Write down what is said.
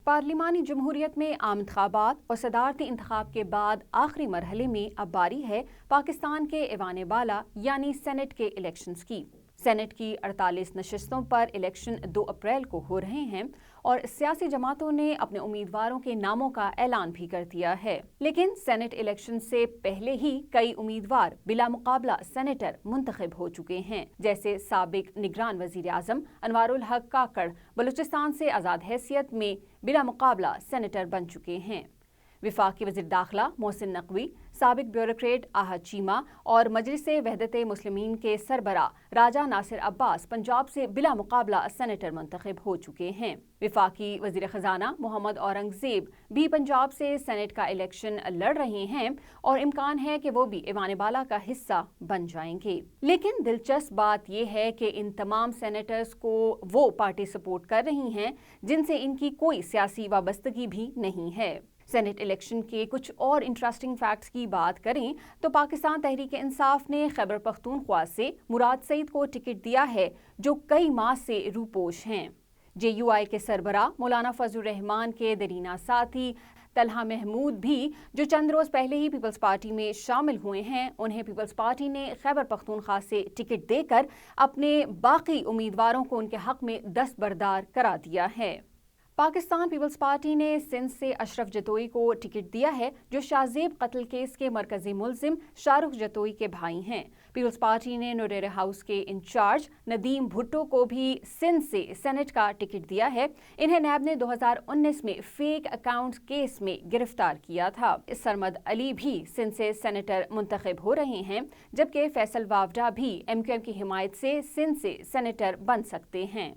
पार्लिमानी जमहूरियत में आम इंतखाबात और सदारती इंतखाब के बाद आखिरी मरहले में अब बारी है पाकिस्तान के ऐवान बाला यानी सेनेट के इलेक्शंस की। सेनेट की 48 नशस्तों पर इलेक्शन 2 अप्रैल को हो रहे हैं और सियासी जमातों ने अपने उम्मीदवारों के नामों का ऐलान भी कर दिया है। लेकिन सेनेट इलेक्शन से पहले ही कई उम्मीदवार बिला मुकाबला सेनेटर मुंतखब हो चुके हैं, जैसे साबिक निगरान वजीर आजम अनवारुल हक काकड़ बलूचिस्तान से आज़ाद हैसियत में बिला मुकाबला सेनेटर बन चुके हैं। विफाकी वज़ीर दाखिला मोहसिन नकवी, साबिक ब्यूरोक्रेट आहद चीमा और मजलिस वहदत मुस्लिमीन के सरबरा राजा नासिर अब्बास पंजाब से बिला मुकाबला सेनेटर मुंतखब हो चुके हैं। विफाकी वज़ीर ख़जाना मोहम्मद औरंगज़ेब भी पंजाब से सेनेट का इलेक्शन लड़ रहे हैं और इम्कान है कि वो भी ऐवान बाला का हिस्सा बन जाएंगे। लेकिन दिलचस्प बात यह है कि इन तमाम सेनेटर्स को वो पार्टी सपोर्ट कर रही हैं जिनसे इनकी कोई सियासी वाबस्तगी भी नहीं है। सेनेट इलेक्शन के कुछ और इंटरेस्टिंग फैक्ट्स की बात करें तो पाकिस्तान तहरीक इंसाफ ने खैबर पख्तूनख्वा से मुराद सईद को टिकट दिया है, जो कई माह से रूपोश हैं। JUI के सरबरा मौलाना फजलुर रहमान के दरीना साथी तलहा महमूद भी, जो चंद रोज पहले ही पीपल्स पार्टी में शामिल हुए हैं, उन्हें पीपल्स पार्टी ने खैबर पख्तूनख्वा से टिकट देकर अपने बाकी उम्मीदवारों को उनके हक में दस्तबरदार करा दिया है। पाकिस्तान पीपल्स पार्टी ने सिंध से अशरफ जतोई को टिकट दिया है, जो शाहजेब कत्ल केस के मरकजी मुलजिम शाहरुख जतोई के भाई हैं। पीपल्स पार्टी ने नूरेर हाउस के इंचार्ज नदीम भुट्टो को भी सिंध से सेनेट का टिकट दिया है। इन्हें नैब ने 2019 में फेक अकाउंट केस में गिरफ्तार किया था। सरमद अली भी सिंध से सेनेटर मुंतखब हो रहे हैं, जबकि फैसल वावडा भी MQM की हिमायत से सिंध से सेनेटर बन सकते हैं।